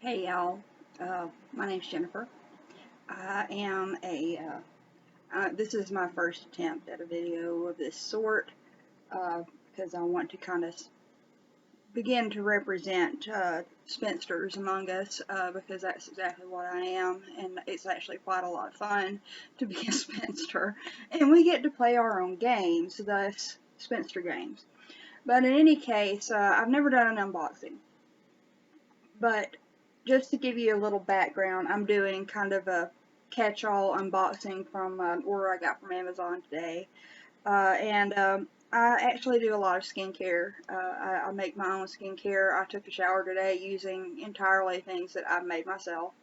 Hey y'all, my name's Jennifer. I am this is my first attempt at a video of this sort because I want to kind of begin to represent spinsters among us because that's exactly what I am, and it's actually quite a lot of fun to be a spinster, and we get to play our own games, thus spinster games. But in any case, I've never done an unboxing. But just to give you a little background, I'm doing kind of a catch-all unboxing from an order I got from Amazon today. I actually do a lot of skincare. I make my own skincare. I took a shower today using entirely things that I've made myself,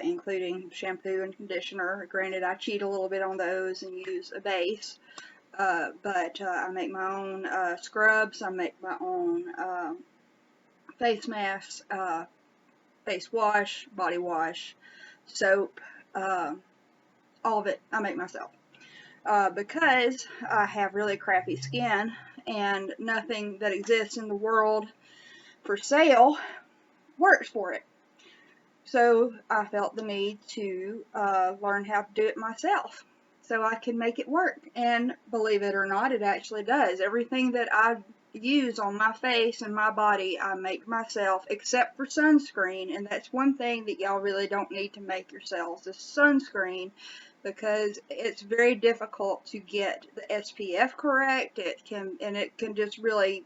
including shampoo and conditioner. Granted, I cheat a little bit on those and use a base. But I make my own scrubs. I make my own face masks, face wash, body wash, soap, all of it I make myself. Because I have really crappy skin and nothing that exists in the world for sale works for it. So I felt the need to learn how to do it myself so I can make it work. And believe it or not, it actually does. Everything that I use on my face and my body, I make myself, except for sunscreen. And that's one thing that y'all really don't need to make yourselves, is sunscreen, because it's very difficult to get the SPF correct. It can just really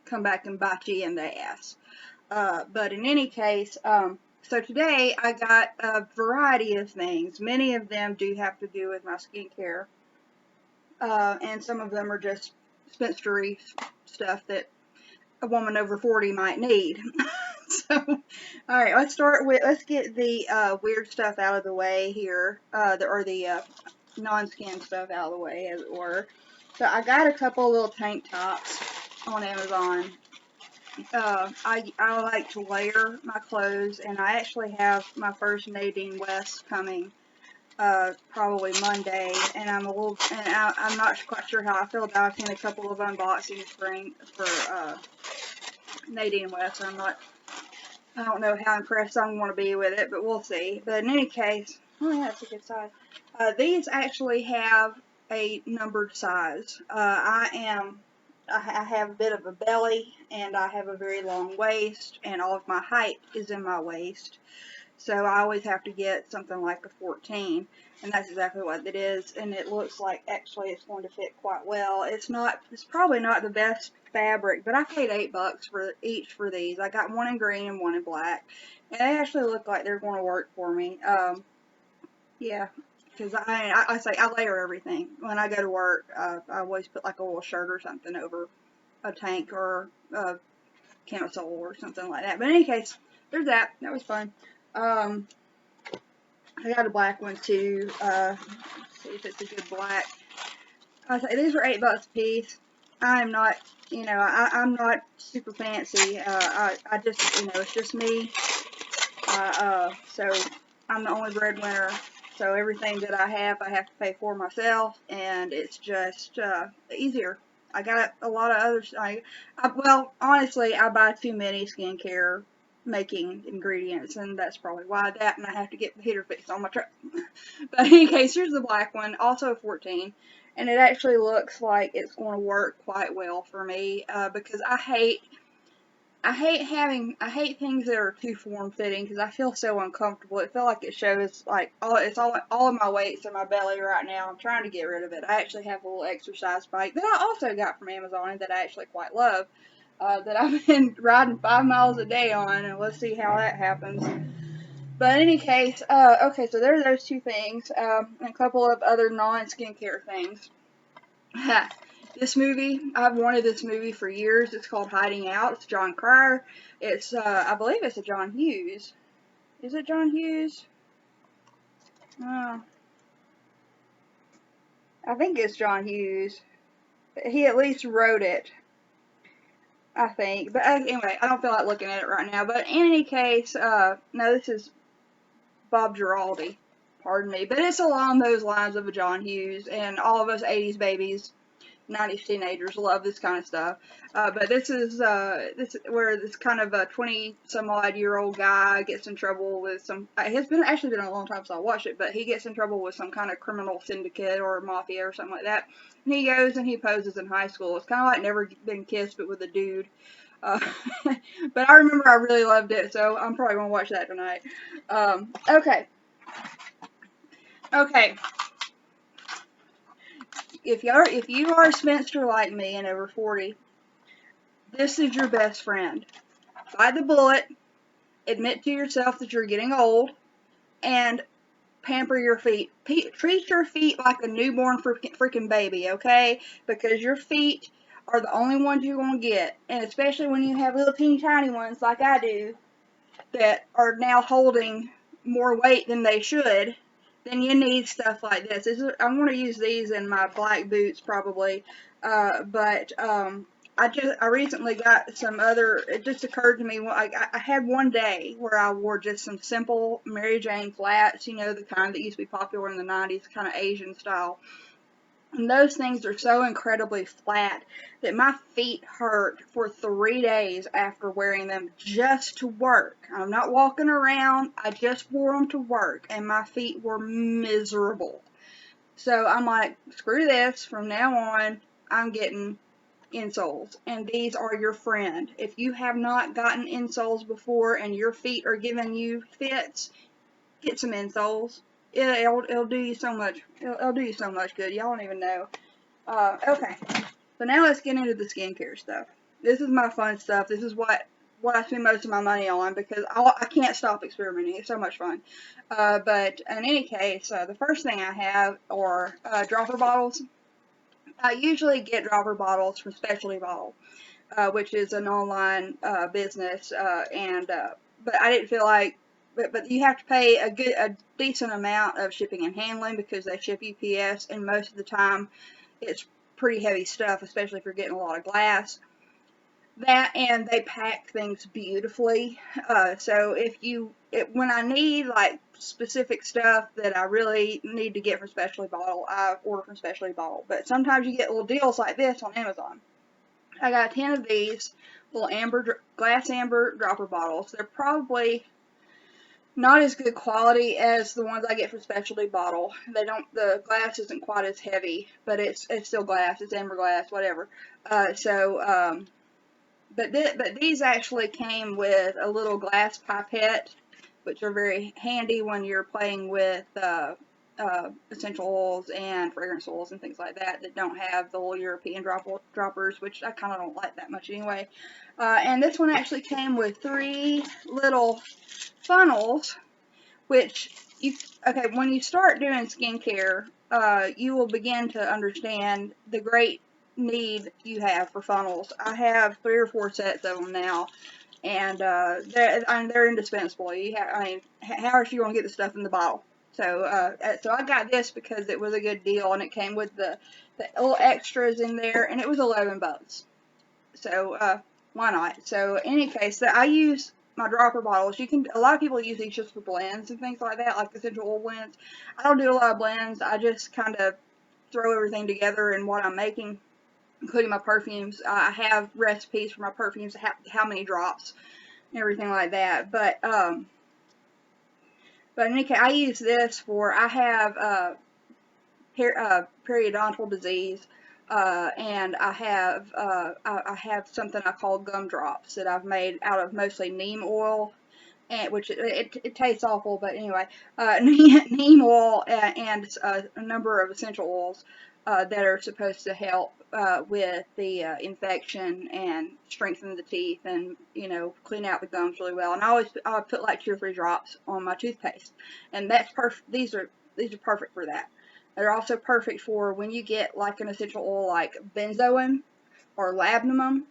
come back and bite you in the ass. But in any case, so today I got a variety of things. Many of them do have to do with my skincare, and some of them are just spinstery stuff that a woman over 40 might need. So, alright, let's get the weird stuff out of the way here, the non-skin stuff out of the way, as it were. So I got a couple little tank tops on Amazon. I like to layer my clothes, and I actually have my first Nadine West coming probably Monday, and I'm not quite sure how I feel about it. I've seen a couple of unboxings for Nadine West. I don't know how impressed I'm going to be with it, but we'll see. But in any case, oh yeah, it's a good size. These actually have a numbered size. I have a bit of a belly, and I have a very long waist, and all of my height is in my waist. So I always have to get something like a 14, and that's exactly what it is. And it looks like actually it's going to fit quite well. It's probably not the best fabric, but I paid $8 for each for these. I got one in green and one in black, and they actually look like they're going to work for me. Yeah. Because I layer everything. When I go to work, I always put like a little shirt or something over a tank or a camisole or something like that. But in any case, there's that. That was fun. I got a black one too. Let's see if it's a good black. These were $8 a piece. I'm not, I'm not super fancy. I just, it's just me. So I'm the only breadwinner. So everything that I have to pay for myself, and it's just easier. I got a lot of others. Well, honestly, I buy too many skincare making ingredients, and that's probably why and I have to get the heater fixed on my truck. But in any case, here's the black one, also a 14, and it actually looks like it's going to work quite well for me because I hate things that are too form-fitting because I feel so uncomfortable. It feels like it shows like all of my weight's in my belly right now. I'm trying to get rid of it. I actually have a little exercise bike that I also got from Amazon and that I actually quite love. That I've been riding 5 miles a day on, and let's see how that happens. But in any case, okay, so there's those two things, and a couple of other non-skincare things. This movie, I've wanted this movie for years. It's called Hiding Out. It's John Cryer. It's, I believe it's a John Hughes. Is it John Hughes? I think it's John Hughes. He at least wrote it, I think. But anyway, I don't feel like looking at it right now. But in any case, no, this is Bob Giraldi. Pardon me. But it's along those lines of a John Hughes. And all of us 80s babies 90s teenagers love this kind of stuff. But this is where this kind of a 20-some-odd-year-old guy gets in trouble with some. It's been actually been a long time since I watched it, but he gets in trouble with some kind of criminal syndicate or mafia or something like that. And he goes and he poses in high school. It's kind of like Never Been Kissed, but with a dude. Uh, but I remember I really loved it, so I'm probably gonna watch that tonight. Okay. Okay. If you are a spinster like me and over 40, this is your best friend. Bite the bullet, admit to yourself that you're getting old, and pamper your feet. Treat your feet like a newborn freaking baby, okay? Because your feet are the only ones you're going to get. And especially when you have little teeny tiny ones like I do that are now holding more weight than they should, then you need stuff like this. I'm going to use these in my black boots probably. I recently got some other, it just occurred to me, I had one day where I wore just some simple Mary Jane flats, you know, the kind that used to be popular in the 90s, kind of Asian style. And those things are so incredibly flat that my feet hurt for 3 days after wearing them just to work. I'm not walking around, I just wore them to work, and my feet were miserable. So I'm like, screw this, from now on, I'm getting insoles, and these are your friend. If you have not gotten insoles before and your feet are giving you fits, get some insoles. It'll do you so much. It'll do you so much good. Y'all don't even know. Okay, so now let's get into the skincare stuff. This is my fun stuff. This is what I spend most of my money on because I can't stop experimenting. It's so much fun. But in any case, the first thing I have are dropper bottles. I usually get dropper bottles from Specialty Bottle, which is an online business, but I didn't feel like, but you have to pay a decent amount of shipping and handling because they ship UPS, and most of the time it's pretty heavy stuff, especially if you're getting a lot of glass. That, and they pack things beautifully. So when I need like specific stuff that I really need to get from Specialty Bottle, I order from Specialty Bottle. But sometimes you get little deals like this on Amazon. I got 10 of these little glass amber dropper bottles. They're probably not as good quality as the ones I get from Specialty Bottle. The glass isn't quite as heavy, but it's still glass. It's amber glass, whatever. But these actually came with a little glass pipette, which are very handy when you're playing with essential oils and fragrance oils and things like that don't have the little European droppers, which I kind of don't like that much anyway. And this one actually came with 3 little funnels, which when you start doing skincare, you will begin to understand the great need you have for funnels. I have 3 or 4 sets of them now, and they're indispensable. How are you going to get the stuff in the bottle? So I got this because it was a good deal, and it came with the little extras in there, and it was $11. So why not? So in any case, I use my dropper bottles. A lot of people use these just for blends and things like that, like essential oil blends. I don't do a lot of blends. I just kind of throw everything together in what I'm making, including my perfumes. I have recipes for my perfumes, how many drops, and everything like that. But in any case, I use this I have periodontal disease, and I have something I call gumdrops that I've made out of mostly neem oil, and which it tastes awful, but anyway, neem oil and a number of essential oils that are supposed to help with the infection and strengthen the teeth and clean out the gums really well. And I put like 2 or 3 drops on my toothpaste, and that's perfect. These are perfect for that. They're also perfect for when you get like an essential oil like benzoin or labdanum,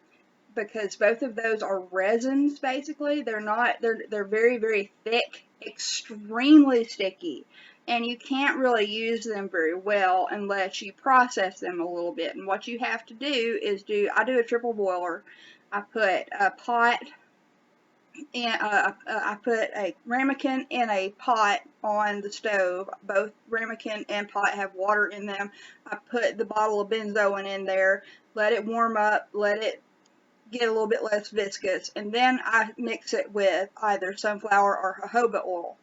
because both of those are resins basically. They're very, very thick, extremely sticky, and you can't really use them very well unless you process them a little bit. And what you have to do is I do a triple boiler. I put a pot and I put a ramekin in a pot on the stove. Both ramekin and pot have water in them. I put the bottle of benzoin in there, let it warm up, let it get a little bit less viscous, and then I mix it with either sunflower or jojoba oil.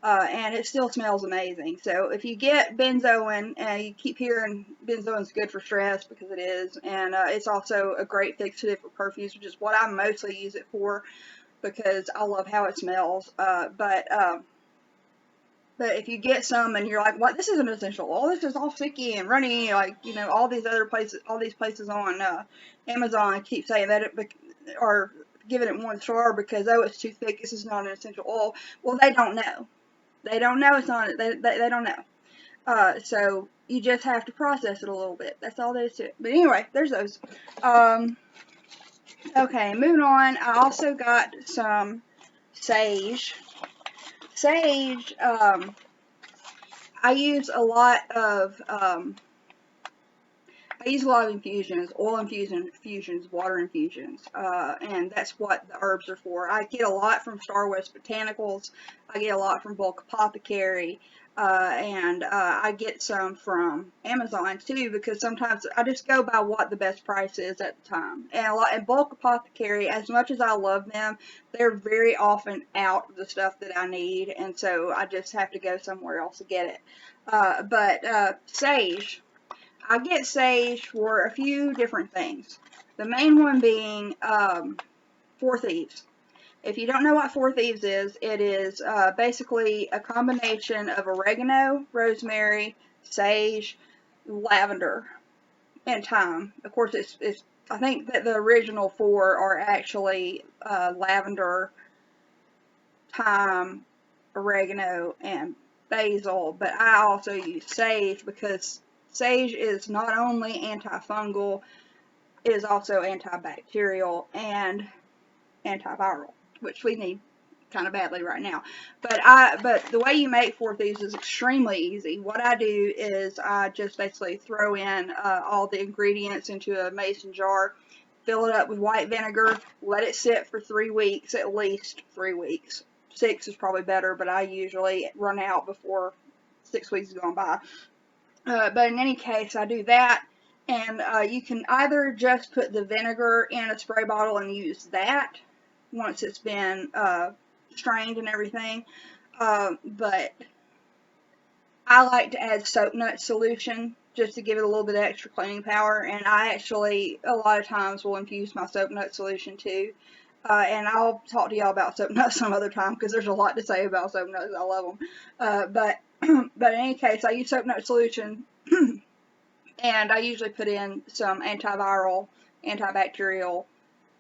And it still smells amazing. So if you get benzoin, and you keep hearing benzoin's good for stress, because it is, and it's also a great fixative for perfumes, which is what I mostly use it for, because I love how it smells. But if you get some and you're like, what, this is an essential oil, this is all sticky and runny, like, you know, all these places on Amazon keep saying that or giving it 1 star because, oh, it's too thick, this is not an essential oil. Well, they don't know. They don't know it's not, they don't know. So you just have to process it a little bit. That's all there is to it. But anyway, there's those. Okay, moving on. I also got some sage. Sage, I use a lot of infusions, oil infusions, water infusions, and that's what the herbs are for. I get a lot from Star West Botanicals. I get a lot from Bulk Apothecary, and I get some from Amazon too, because sometimes I just go by what the best price is at the time. And Bulk Apothecary, as much as I love them, they're very often out of the stuff that I need, and so I just have to go somewhere else to get it. But sage, I get sage for a few different things. The main one being Four Thieves. If you don't know what Four Thieves is, it is basically a combination of oregano, rosemary, sage, lavender, and thyme. Of course, I think that the original 4 are actually lavender, thyme, oregano, and basil, but I also use sage because sage is not only antifungal, it is also antibacterial and antiviral, which we need kind of badly right now. But the way you make Four Thieves is extremely easy. What I do is I just basically throw in all the ingredients into a mason jar, fill it up with white vinegar, let it sit for 3 weeks, at least 3 weeks. 6 is probably better, but I usually run out before 6 weeks has gone by. But in any case, I do that, and you can either just put the vinegar in a spray bottle and use that once it's been strained and everything, but I like to add soap nut solution just to give it a little bit of extra cleaning power, and I actually a lot of times will infuse my soap nut solution too. And I'll talk to y'all about soap nuts some other time, because there's a lot to say about soap nuts. I love them. But in any case, I use soap nut solution, and I usually put in some antiviral, antibacterial,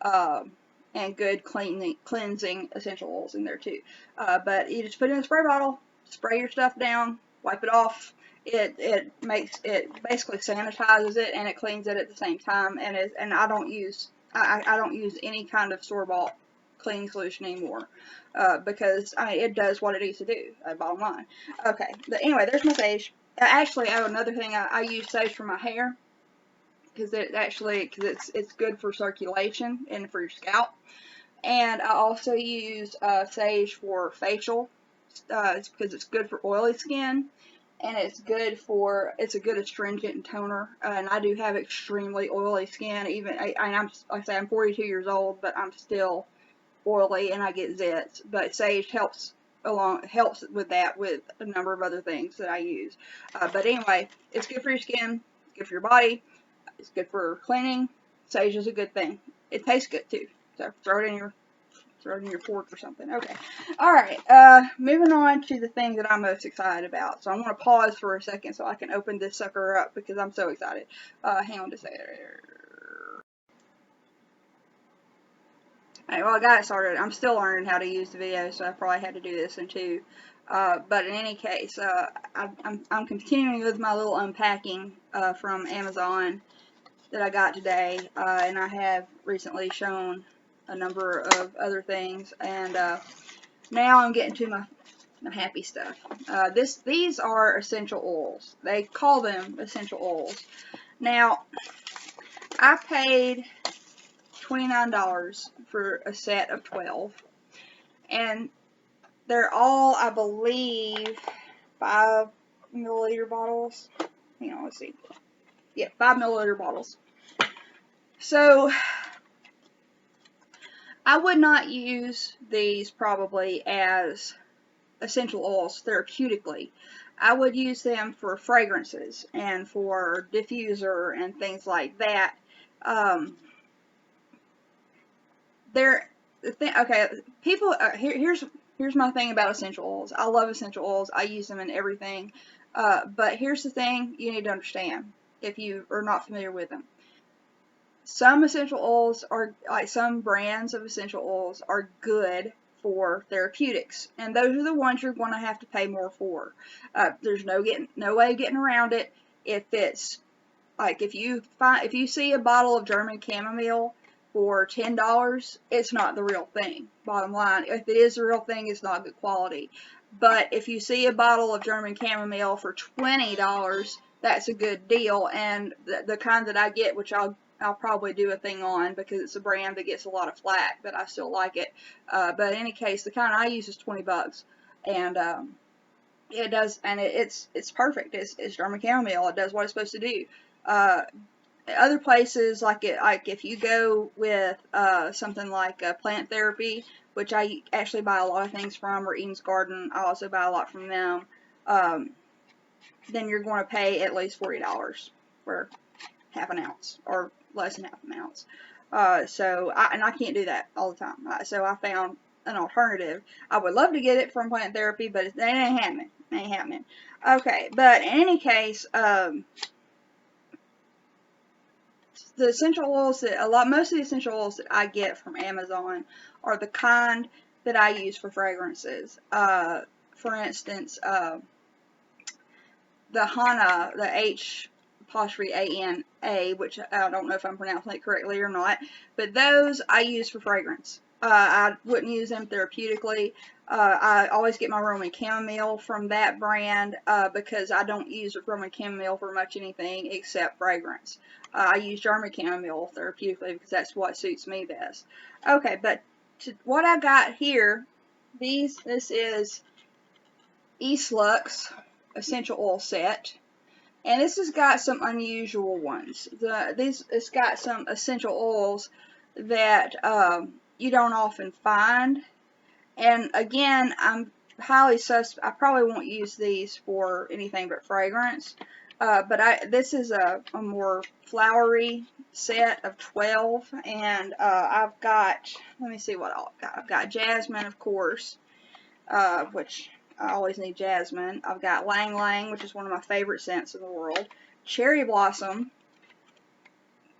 and good cleansing essential oils in there too. But you just put it in a spray bottle, spray your stuff down, wipe it off. It basically sanitizes it, and it cleans it at the same time. And I don't use any kind of store-bought cleaning solution anymore, because it does what it needs to do, bottom line. Okay, but anyway, there's my sage. Actually, another thing, I use sage for my hair, because it's good for circulation and for your scalp. And I also use sage for facial, because it's good for oily skin. And it's a good astringent and toner, and I do have extremely oily skin. I'm 42 years old, but I'm still oily, and I get zits. But sage helps with that, with a number of other things that I use. But anyway, it's good for your skin, it's good for your body, it's good for cleaning. Sage is a good thing. It tastes good too, so throw it in your fork or something. Okay. Alright, moving on to the thing that I'm most excited about. So I'm going to pause for a second so I can open this sucker up, because I'm so excited. Hang on just a second. Alright, well, I got it started. I'm still learning how to use the video, so I probably had to do this in two. But in any case, I'm continuing with my little unpacking from Amazon that I got today, and I have recently shown a number of other things, and now I'm getting to my happy stuff. These are essential oils. They call them essential oils. Now, I paid $29 for a set of 12. and they're all, I believe, 5 milliliter bottles. Hang on, let's see. Yeah, 5 milliliter bottles. So I would not use these probably as essential oils therapeutically. I would use them for fragrances and for diffuser and things like that. Okay, people. Here's my thing about essential oils. I love essential oils. I use them in everything. But here's the thing you need to understand if you are not familiar with them. Some essential oils are, like some brands of essential oils, are good for therapeutics, and those are the ones you're going to have to pay more for. There's no way of getting around it. If it's like if you see a bottle of German chamomile for $10, it's not the real thing. Bottom line, if it is the real thing, it's not good quality. But if you see a bottle of German chamomile for $20, that's a good deal, and the kind that I get, which I'll probably do a thing on because it's a brand that gets a lot of flack, but I still like it. But in any case, the kind I use is $20, and it does, and it's perfect. It's German chamomile. It does what it's supposed to do. Other places, like if you go with something like plant therapy, which I actually buy a lot of things from, or Eden's Garden, I also buy a lot from them. Then you're going to pay at least $40 for half an ounce, or less than half an ounce. And I can't do that all the time. So I found an alternative. I would love to get it from plant therapy, but it ain't happening. It ain't happening. Okay, but in any case, the essential oils most of the essential oils that I get from Amazon are the kind that I use for fragrances. For instance, the Hana, the H'-A-N-A, which I don't know if I'm pronouncing it correctly or not, but those I use for fragrance. I wouldn't use them therapeutically. I always get my Roman chamomile from that brand because I don't use Roman chamomile for much anything except fragrance. I use German chamomile therapeutically because that's what suits me best. Okay, but what I got here, this is Lux Essential Oil Set. And this has got some unusual ones. It's got some essential oils that you don't often find. And again, I'm highly I probably won't use these for anything but fragrance. But this is a more flowery set of 12. And I've got, let me see what I've got. I've got jasmine, of course, which I always need jasmine. I've got Lang Lang, which is one of my favorite scents in the world. Cherry Blossom.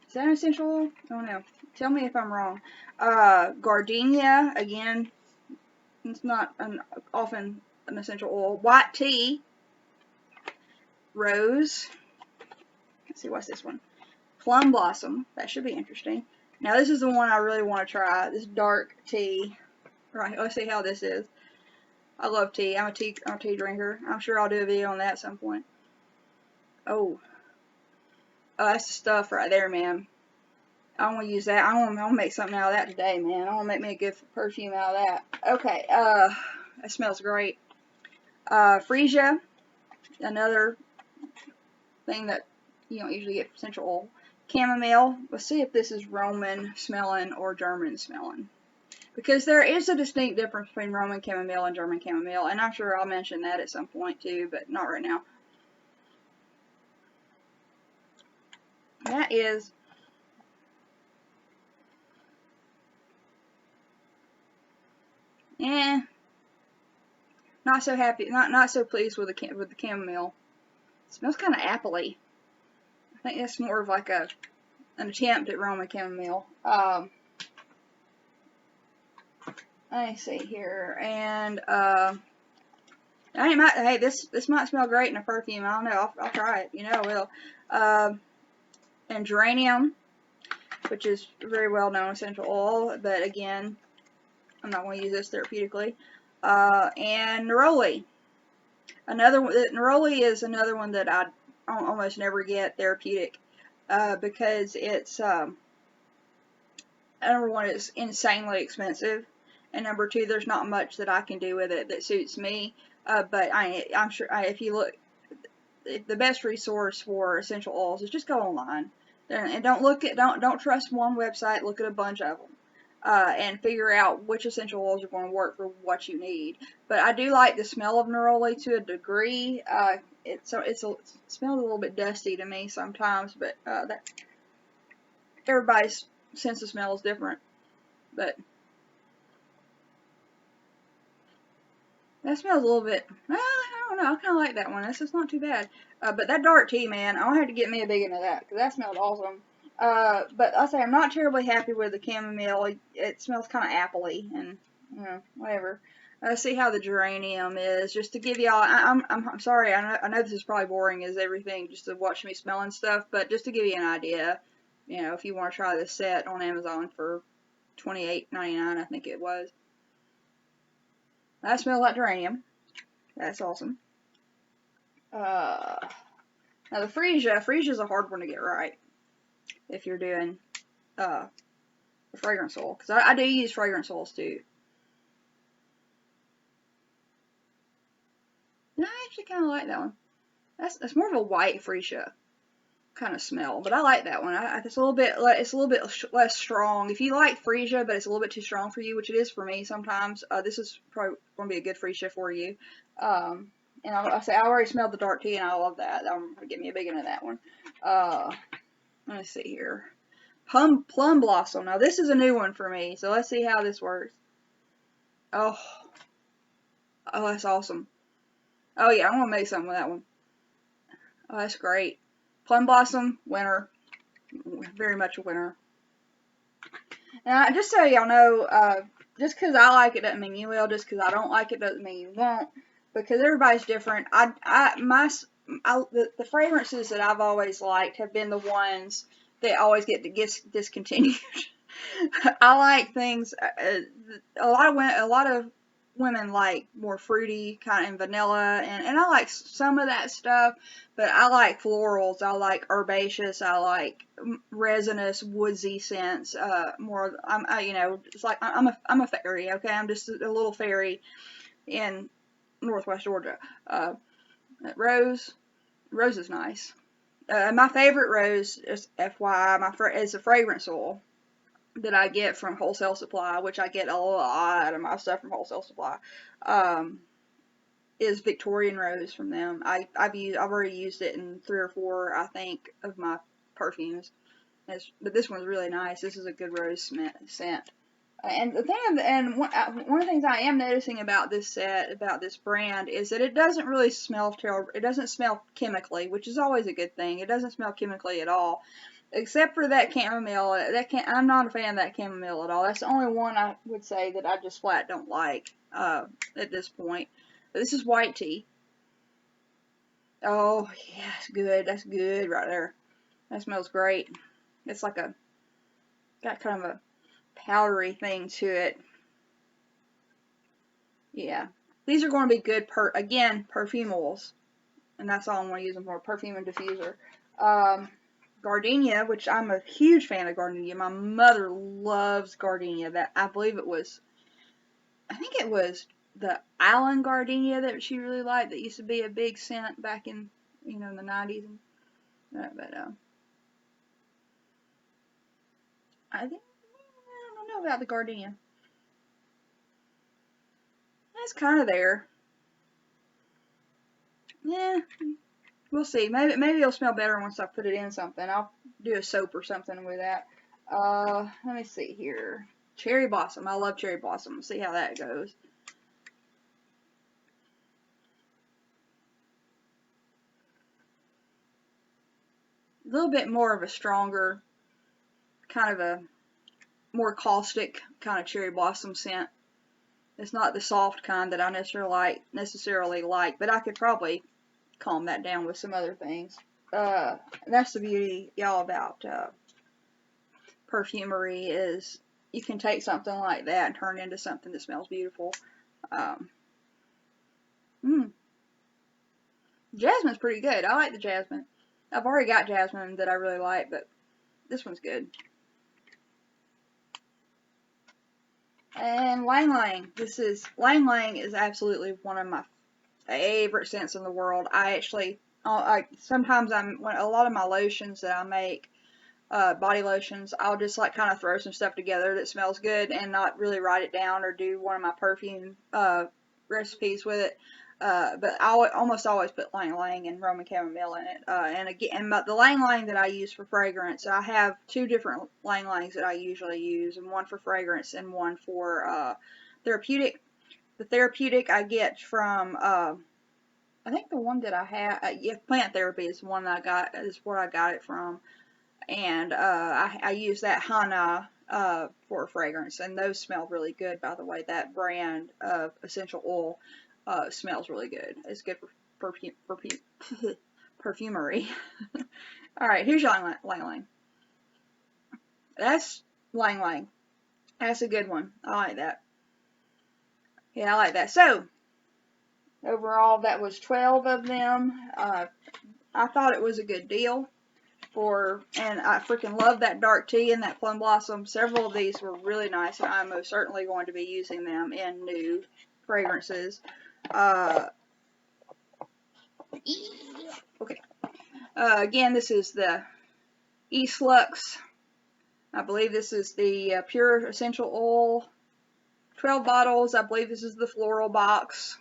Is that an essential oil? I don't know. Tell me if I'm wrong. Gardenia, again, it's not often an essential oil. White tea. Rose. Let's see, what's this one? Plum Blossom. That should be interesting. Now, this is the one I really want to try. This dark tea. Right, let's see how this is. I love tea. I'm a tea drinker. I'm sure I'll do a video on that at some point. Oh, that's the stuff right there, man. I want to use that. I want to make something out of that today, man. I want to make me a good perfume out of that. Okay, that smells great. Freesia, another thing that you don't usually get from essential oil. Chamomile. Let's see if this is Roman smelling or German smelling. Because there is a distinct difference between Roman chamomile and German chamomile, and I'm sure I'll mention that at some point too, but not right now. That is not so happy, not so pleased with the chamomile. It smells kind of appley. I think that's more of like an attempt at Roman chamomile. Let me see here, and hey, this might smell great in a perfume. I don't know. I'll try it. You know, I will. And geranium, which is a very well known essential oil, but again, I'm not going to use this therapeutically. And Neroli. Neroli is another one that I almost never get therapeutic because it's number one, it's insanely expensive. and number two, there's not much that I can do with it that suits me. But I'm sure if you look, the best resource for essential oils is just go online and don't trust one website. Look at a bunch of them. And figure out which essential oils are going to work for what you need. But I do like the smell of Neroli to a degree. It smells a little bit dusty to me sometimes, but everybody's sense of smell is different. But that smells a little bit, I don't know, I kind of like that one. That's just not too bad. But that dark tea, man, I'll have to get me a big one of that, because that smelled awesome. But I'll say I'm not terribly happy with the chamomile. It smells kind of appley, and, you know, whatever. See how the geranium is, just to give y'all, I'm sorry, I know this is probably boring as everything, just to watch me smelling stuff, but just to give you an idea, you know, if you want to try this set on Amazon for $28.99, I think it was. That smells like geranium. That's awesome. Now the Freesia's a hard one to get right if you're doing the fragrance oil, because I do use fragrance oils too. No, I actually kind of like that one. That's more of a white Freesia kind of smell, but I like that one. It's a little bit less strong. If you like Freesia, but it's a little bit too strong for you, which it is for me sometimes, this is probably going to be a good Freesia for you. And I already smelled the dark tea, and I love that. I'm gonna get me a big one of that one. Let me see here. Plum Blossom. Now this is a new one for me, so let's see how this works. Oh, that's awesome. Oh yeah, I'm gonna make something with that one. Oh, that's great. Plum Blossom, winner. Very much a winner. Now, just so y'all know, just because I like it doesn't mean you will. Just because I don't like it doesn't mean you won't. Because everybody's different. The fragrances that I've always liked have been the ones that always get discontinued. I like things. A lot of women like more fruity kind of vanilla, and I like some of that stuff. But I like florals. I like herbaceous. I like resinous, woodsy scents. More. It's like I'm a fairy. Okay, I'm just a little fairy in Northwest Georgia. Rose is nice. My favorite rose, is FYI, is a fragrance oil that I get from Wholesale Supply, which I get a lot of my stuff from Wholesale Supply. Is Victorian Rose from them. I've already used it in 3 or 4, I think, of my perfumes. But this one's really nice. This is a good rose scent. And one of the things I am noticing about this set, about this brand, is that it doesn't really smell terrible. It doesn't smell chemically, which is always a good thing. It doesn't smell chemically at all, except for that chamomile. I'm not a fan of that chamomile at all. That's the only one I would say that I just flat don't like at this point. But this is white tea. Oh yeah, it's good. That's good right there. That smells great. It's like got kind of a powdery thing to it. Yeah, these are going to be good perfume oils, and that's all I'm going to use them for, perfume and diffuser. Gardenia, which I'm a huge fan of Gardenia. My mother loves Gardenia. I think it was the Island Gardenia that she really liked, that used to be a big scent back in, in the 90s. I don't know about the Gardenia. It's kind of there. Yeah, we'll see. Maybe it'll smell better once I put it in something. I'll do a soap or something with that. Let me see here. Cherry Blossom. I love Cherry Blossom. See how that goes. A little bit more of a stronger, kind of a more caustic kind of Cherry Blossom scent. It's not the soft kind that I necessarily like, but I could probably calm that down with some other things. That's the beauty, y'all, about perfumery, is you can take something like that and turn it into something that smells beautiful. Jasmine's pretty good. I like the jasmine. I've already got jasmine that I really like, but this one's good. And Lang Lang. Lang Lang is absolutely one of my favorite scents in the world. I actually, sometimes when a lot of my lotions that I make, body lotions, I'll just like kind of throw some stuff together that smells good and not really write it down or do one of my perfume recipes with it. But I almost always put Lang Lang and Roman chamomile in it. And again, but the Lang Lang that I use for fragrance, I have two different Lang Langs that I usually use, and one for fragrance and one for therapeutic. The therapeutic I get from I think the one that I have, yeah, plant therapy is the one that I got, is where I got it from. And I use that Hana for fragrance, and those smell really good, by the way. That brand of essential oil smells really good. It's good for perfumery. Alright, here's your Lang Lang. That's Lang Lang. That's a good one. I like that. Yeah, I like that. So, overall, that was 12 of them. I thought it was a good deal. And I freaking love that dark tea and that plum blossom. Several of these were really nice, and I'm most certainly going to be using them in new fragrances. Okay. Again, this is the East Lux. I believe this is the pure essential oil. 12 bottles. I believe this is the floral box.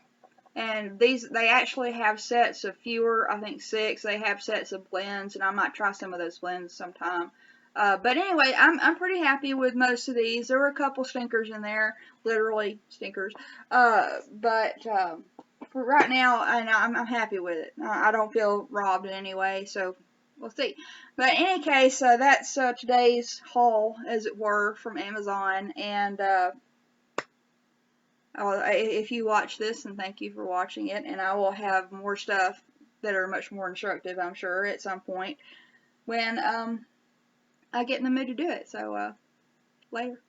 And they actually have sets of fewer, I think 6. They have sets of blends, and I might try some of those blends sometime. But anyway, I'm pretty happy with most of these. There were a couple stinkers in there, literally stinkers. But for right now, I'm happy with it. I don't feel robbed in any way, so we'll see. But in any case, that's today's haul, as it were, from Amazon. And if you watch this, then thank you for watching it, and I will have more stuff that are much more instructive, I'm sure, at some point when I get in the mood to do it. So, later.